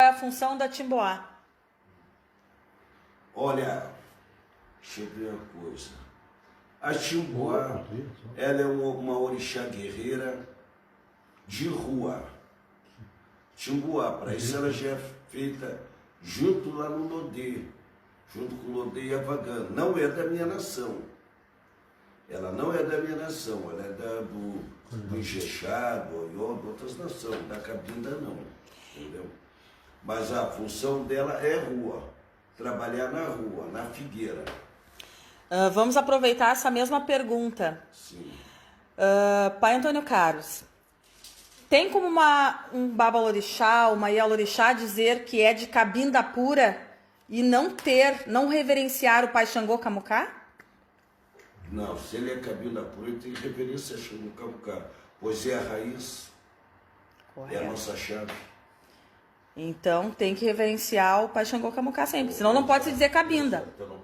é a função da Timboá? Olha, deixa eu ver uma coisa. A Timboá, ela é uma orixá guerreira de rua. Timboá, para isso ela já é feita junto lá no Lodê, junto com o Lodê e a Vagana. Não é da minha nação. Ela não é da minha nação, ela é do Ijexá, do Oió, de outras nações, da Cabinda não, entendeu? Mas a função dela é rua, trabalhar na rua, na figueira. Vamos aproveitar essa mesma pergunta. Sim. Pai Antônio Carlos, tem como um babalorixá, uma ialorixá dizer que é de Cabinda pura e não reverenciar o Pai Xangô Camucá? Não, se ele é Cabinda pura, ele tem reverência a Xangô Camucá, pois é a raiz, é a nossa chave. Então tem que reverenciar o Pai Xangô Camucá sempre, senão não pode se dizer Cabinda. Então